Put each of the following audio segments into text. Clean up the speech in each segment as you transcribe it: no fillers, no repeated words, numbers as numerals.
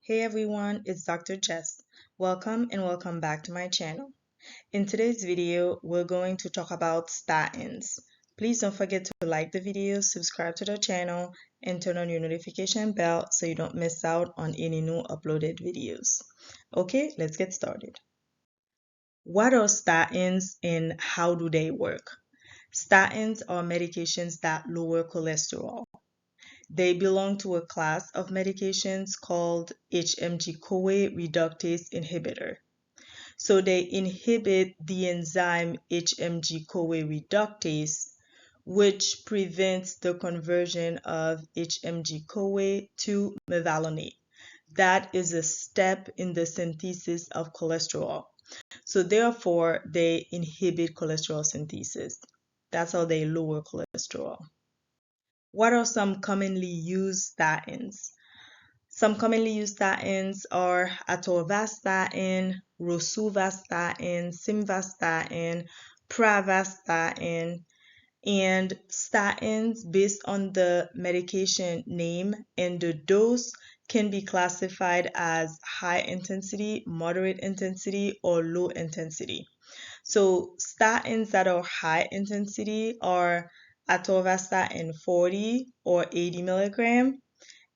Hey everyone, it's Dr. Jess. Welcome and welcome back to my channel. In today's video, we're going to talk about statins. Please don't forget to like the video, subscribe to the channel, and turn on your notification bell so you don't miss out on any new uploaded videos. Okay, let's get started. What are statins and how do they work? Statins are medications that lower cholesterol. They belong to a class of medications called HMG-CoA reductase inhibitor. So they inhibit the enzyme HMG-CoA reductase, which prevents the conversion of HMG-CoA to mevalonate. That is a step in the synthesis of cholesterol. So therefore, they inhibit cholesterol synthesis. That's how they lower cholesterol. What are some commonly used statins? Some commonly used statins are atorvastatin, rosuvastatin, simvastatin, pravastatin, and statins based on the medication name and the dose can be classified as high intensity, moderate intensity, or low intensity. So statins that are high intensity are atorvastatin 40 or 80 milligram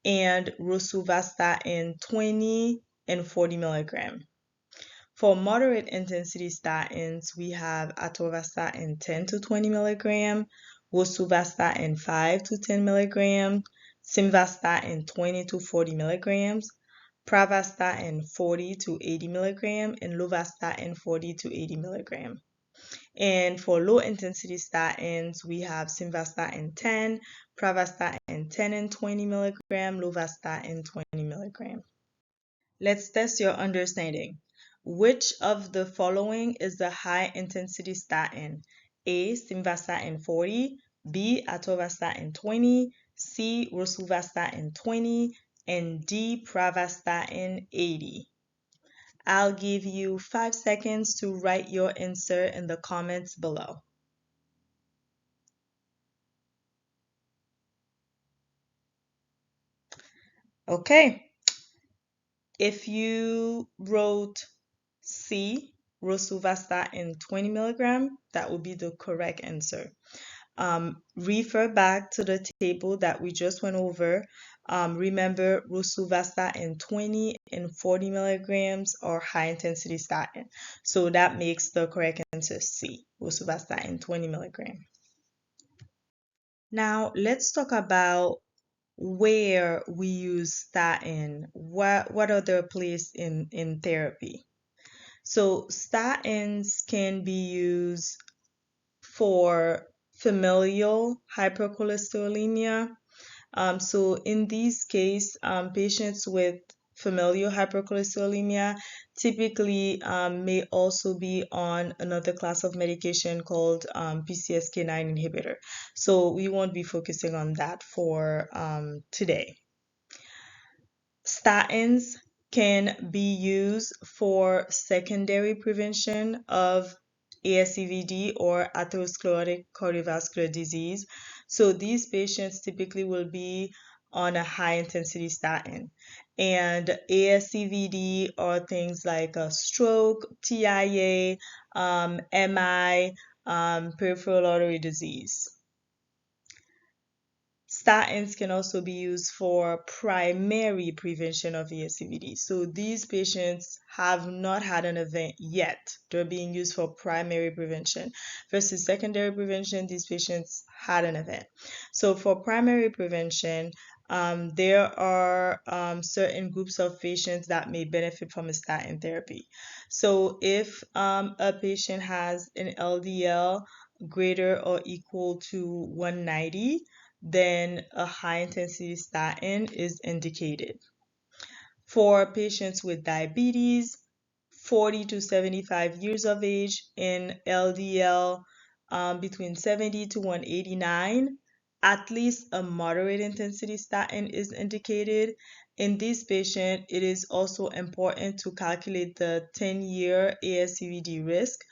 and rosuvastatin 20 and 40 milligram. For moderate intensity statins, we have atorvastatin 10 to 20 milligram, rosuvastatin 5 to 10 milligram, simvastatin 20 to 40 milligrams, pravastatin 40 to 80 milligram, and lovastatin 40 to 80 milligram. And for low intensity statins, we have simvastatin 10, pravastatin 10 and 20 milligram, lovastatin 20 milligram. Let's test your understanding. Which of the following is the high intensity statin? A. Simvastatin 40, B. Atorvastatin 20, C. Rosuvastatin 20, and D. Pravastatin 80. I'll give you 5 seconds to write your answer in the comments below. Okay, if you wrote C, rosuvastatin 20 milligram, that would be the correct answer. Refer back to the table that we just went over. Remember, rosuvastatin 20 and 40 milligrams are high intensity statin. So that makes the correct answer C, rosuvastatin 20 milligram. Now, let's talk about where we use statin. What are their place in therapy? So statins can be used for familial hypercholesterolemia. So in these cases, patients with familial hypercholesterolemia typically may also be on another class of medication called PCSK9 inhibitor. So we won't be focusing on that for today. Statins can be used for secondary prevention of ASCVD or atherosclerotic cardiovascular disease. So these patients typically will be on a high intensity statin. And ASCVD are things like a stroke, TIA, MI, peripheral artery disease. Statins can also be used for primary prevention of ASCVD. So these patients have not had an event yet. They're being used for primary prevention versus secondary prevention. These patients had an event. So for primary prevention, there are certain groups of patients that may benefit from a statin therapy. So if a patient has an LDL greater or equal to 190, then a high intensity statin is indicated. For patients with diabetes, 40 to 75 years of age, and LDL between 70 to 189, at least a moderate intensity statin is indicated. In this patient, it is also important to calculate the 10-year ASCVD risk.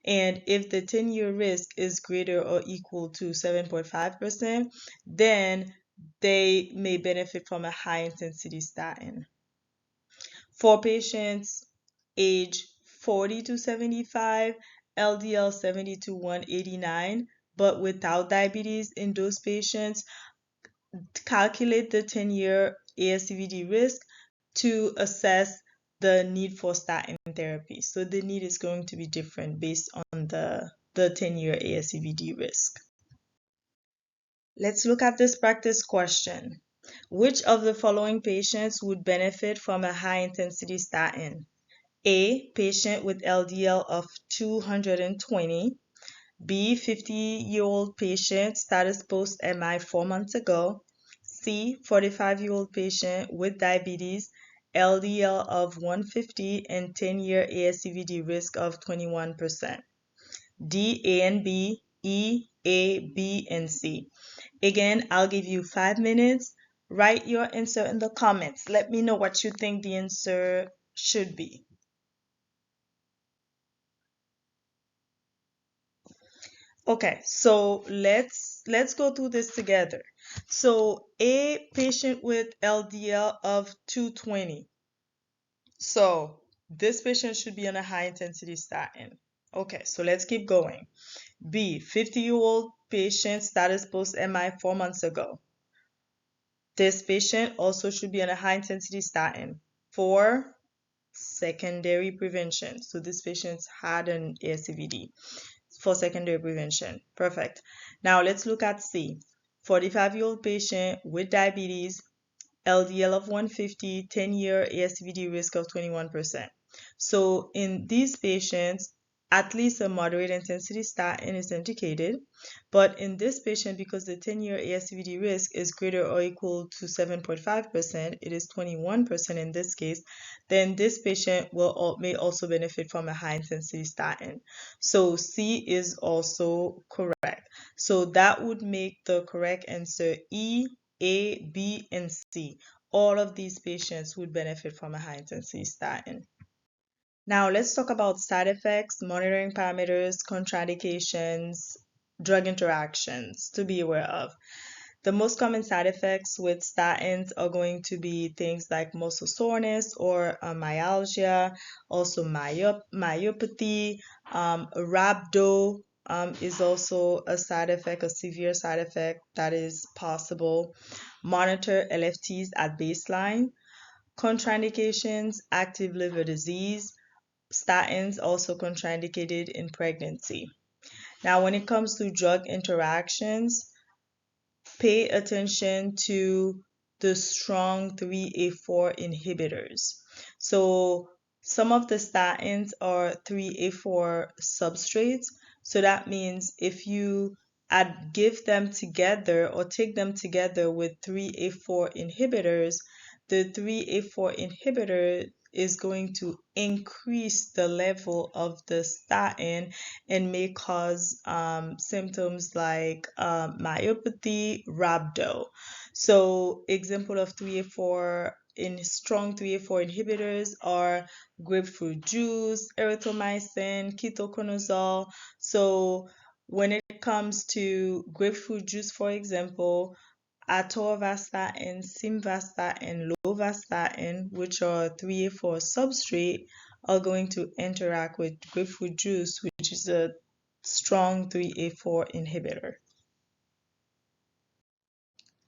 And if the 10-year risk is greater or equal to 7.5%, then they may benefit from a high intensity statin. For patients age 40 to 75, LDL 70 to 189, but without diabetes in those patients, calculate the 10-year ASCVD risk to assess the need for statin therapy. So the need is going to be different based on the 10-year ASCVD risk. Let's look at this practice question. Which of the following patients would benefit from a high-intensity statin? A, patient with LDL of 220. B, 50-year-old patient, status post-MI 4 months ago. C, 45-year-old patient with diabetes, LDL of 150 and 10-year ASCVD risk of 21%. D, A and B, E, A, B, and C. Again, I'll give you 5 minutes. Write your answer in the comments. Let me know what you think the answer should be. Okay, so let's go through this together. So a patient with LDL of 220. So this patient should be on a high intensity statin. Okay, so let's keep going. B, 50-year-old patient, status post MI 4 months ago. This patient also should be on a high intensity statin for secondary prevention. So this patient had an ASCVD for secondary prevention. Perfect. Now let's look at C. 45-year-old patient with diabetes, LDL of 150, 10-year ASCVD risk of 21%. So in these patients, at least a moderate intensity statin is indicated. But in this patient, because the 10-year ASCVD risk is greater or equal to 7.5%, it is 21% in this case, then this patient may also benefit from a high intensity statin. So C is also correct. So that would make the correct answer E, A, B, and C. All of these patients would benefit from a high intensity statin. Now let's talk about side effects, monitoring parameters, contraindications, drug interactions to be aware of. The most common side effects with statins are going to be things like muscle soreness or myalgia, also myopathy, rhabdo is also a side effect, a severe side effect that is possible. Monitor LFTs at baseline. Contraindications, active liver disease. Statins also contraindicated in pregnancy. Now, when it comes to drug interactions, pay attention to the strong 3A4 inhibitors. So some of the statins are 3A4 substrates. So that means if you give them together or take them together with 3A4 inhibitors, the 3A4 inhibitor is going to increase the level of the statin and may cause symptoms like myopathy, rhabdo. So example of 3A4 in strong 3A4 inhibitors are grapefruit juice, erythromycin, ketoconazole. So when it comes to grapefruit juice, for example, atorvastatin, simvastatin, lovastatin, which are 3A4 substrate, are going to interact with grapefruit juice, which is a strong 3A4 inhibitor.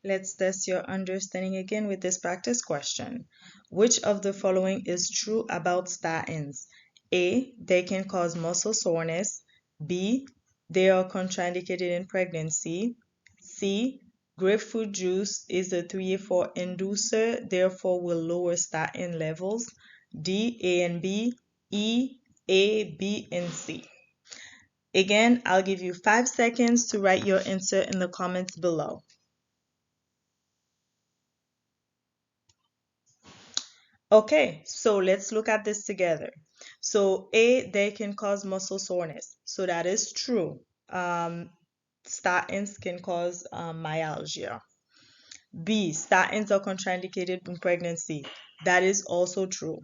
Let's test your understanding again with this practice question. Which of the following is true about statins? A, they can cause muscle soreness. B, they are contraindicated in pregnancy. C, grapefruit juice is a 3A4 inducer, therefore will lower statin levels. D, A and B. E, A, B, and C. Again, I'll give you 5 seconds to write your answer in the comments below. Okay, so let's look at this together. So A, they can cause muscle soreness. So that is true. Statins can cause myalgia. B, statins are contraindicated in pregnancy. That is also true.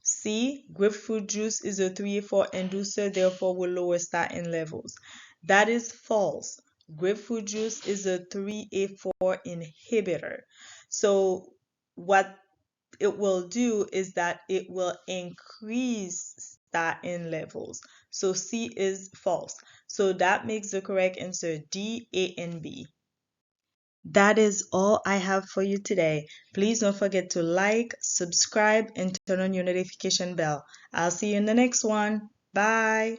C, grapefruit juice is a 3A4 inducer, therefore will lower statin levels. That is false. Grapefruit juice is a 3A4 inhibitor. So what it will do is that it will increase statin levels. So C is false. So that makes the correct answer D, A, and B. That is all I have for you today. Please don't forget to like, subscribe, and turn on your notification bell. I'll see you in the next one. Bye.